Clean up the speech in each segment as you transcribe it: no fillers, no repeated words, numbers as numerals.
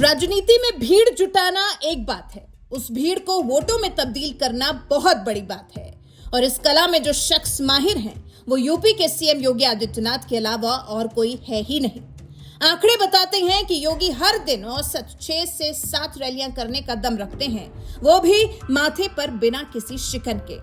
राजनीति में भीड़ जुटाना एक बात है, उस भीड़ को वोटों में तब्दील करना बहुत बड़ी बात है। और इस कला में जो शख्स माहिर हैं, वो यूपी के सीएम योगी आदित्यनाथ के अलावा और कोई है ही नहीं। आंकड़े बताते हैं कि योगी हर दिन औसत 6 से 7 रैलियां करने का दम रखते हैं, वो भी माथे पर बिना किसी शिकन के।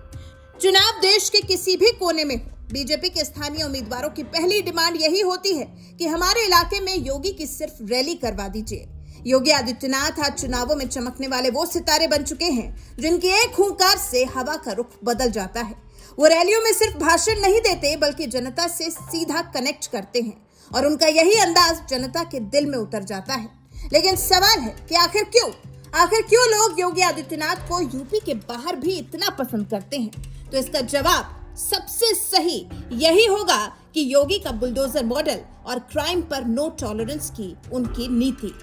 चुनाव देश के किसी भी कोने में हो, बीजेपी के स्थानीय उम्मीदवारों की पहली डिमांड यही होती है कि हमारे इलाके में योगी की सिर्फ रैली करवा दीजिए। योगी आदित्यनाथ आज चुनावों में चमकने वाले वो सितारे बन चुके हैं जिनकी एक हुंकार से हवा का रुख बदल जाता है। वो रैलियों में सिर्फ भाषण नहीं देते बल्कि जनता से सीधा कनेक्ट करते हैं और उनका यही अंदाज जनता के दिल में उतर जाता है। लेकिन सवाल है कि आखिर क्यों लोग योगी आदित्यनाथ को यूपी के बाहर भी इतना पसंद करते हैं? तो इसका जवाब सबसे सही यही होगा कि योगी का बुलडोजर मॉडल और क्राइम पर नो टॉलरेंस की उनकी नीति।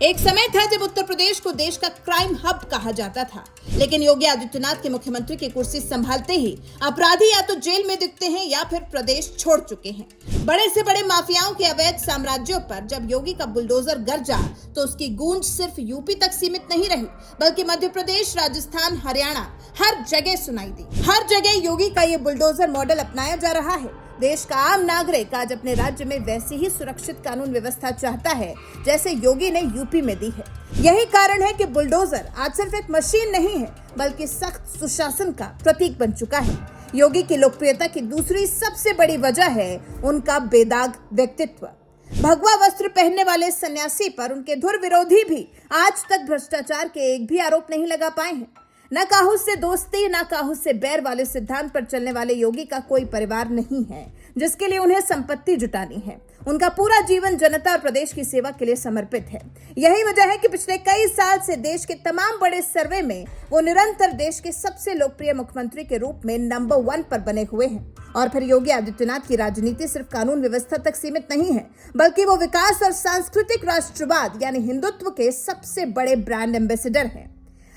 एक समय था जब उत्तर प्रदेश को देश का क्राइम हब कहा जाता था, लेकिन योगी आदित्यनाथ के मुख्यमंत्री की कुर्सी संभालते ही अपराधी या तो जेल में दिखते हैं या फिर प्रदेश छोड़ चुके हैं। बड़े से बड़े माफियाओं के अवैध साम्राज्यों पर जब योगी का बुलडोजर गरजा तो उसकी गूंज सिर्फ यूपी तक सीमित नहीं रही, बल्कि मध्य प्रदेश, राजस्थान, हरियाणा हर जगह सुनाई दी। हर जगह योगी का ये बुलडोजर मॉडल अपनाया जा रहा है। देश का आम नागरिक आज अपने राज्य में वैसी ही सुरक्षित कानून व्यवस्था चाहता है जैसे योगी ने यूपी में दी है। यही कारण है कि बुलडोजर आज सिर्फ एक मशीन नहीं है बल्कि सख्त सुशासन का प्रतीक बन चुका है। योगी की लोकप्रियता की दूसरी सबसे बड़ी वजह है उनका बेदाग व्यक्तित्व। भगवा वस्त्र पहनने वाले सन्यासी पर उनके धुर विरोधी भी आज तक भ्रष्टाचार के एक भी आरोप नहीं लगा पाए हैं। न काहूस से दोस्ती न काहूस से बैर वाले सिद्धांत पर चलने वाले योगी का कोई परिवार नहीं है जिसके लिए उन्हें संपत्ति जुटानी है। उनका पूरा जीवन जनता और प्रदेश की सेवा के लिए समर्पित है। यही वजह है कि पिछले कई साल से देश के तमाम बड़े सर्वे में वो निरंतर देश के सबसे लोकप्रिय मुख्यमंत्री के रूप में नंबर 1 पर बने हुए हैं। और फिर योगी आदित्यनाथ की राजनीति सिर्फ कानून व्यवस्था तक सीमित नहीं है, बल्कि वो विकास और सांस्कृतिक राष्ट्रवाद यानी हिंदुत्व के सबसे बड़े ब्रांड एम्बेसडर हैं।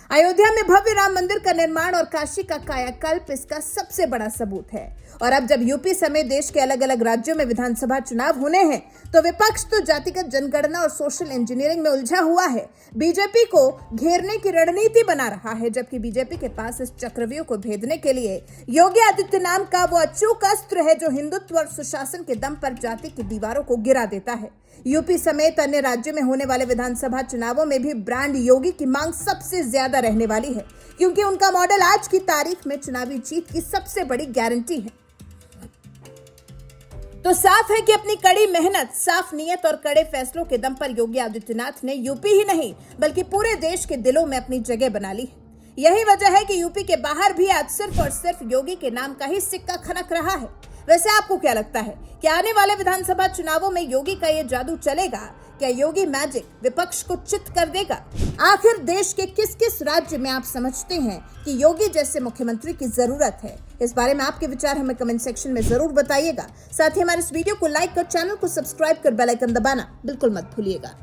अयोध्या में भव्य राम मंदिर का निर्माण और काशी का कायाकल्प इसका सबसे बड़ा सबूत है। और अब जब यूपी समेत देश के अलग अलग राज्यों में विधानसभा चुनाव होने हैं तो विपक्ष तो जातिगत जनगणना और सोशल इंजीनियरिंग में उलझा हुआ है, बीजेपी को घेरने की रणनीति बना रहा है, जबकि बीजेपी के पास इस चक्रव्यूह को भेदने के लिए योगी आदित्यनाथ का वो अचूक अस्त्र है जो हिंदुत्व और सुशासन के दम पर जाति की दीवारों को गिरा देता है। यूपी समेत अन्य राज्यों में होने वाले विधानसभा चुनावों में भी ब्रांड योगी की मांग सबसे ज्यादा रहने वाली है, क्योंकि उनका मॉडल आज की तारीख में चुनावी जीत की सबसे बड़ी गारंटी है। तो साफ है कि अपनी कड़ी मेहनत, साफ नीयत और कड़े फैसलों के दम पर योगी आदित्यनाथ ने यूपी ही नहीं बल्कि पूरे देश के दिलों में अपनी जगह बना ली है। यही वजह है कि यूपी के बाहर भी आज सिर्फ और सिर्फ योगी के नाम का ही सिक्का खनक रहा है। वैसे आपको क्या लगता है कि आने वाले विधानसभा चुनावों में योगी का ये जादू चलेगा? क्या योगी मैजिक विपक्ष को चित कर देगा? आखिर देश के किस किस राज्य में आप समझते हैं कि योगी जैसे मुख्यमंत्री की जरूरत है? इस बारे में आपके विचार हमें कमेंट सेक्शन में जरूर बताइएगा। साथ ही हमारे इस वीडियो को लाइक कर चैनल को सब्सक्राइब कर बेल आइकन दबाना बिल्कुल मत भूलिएगा।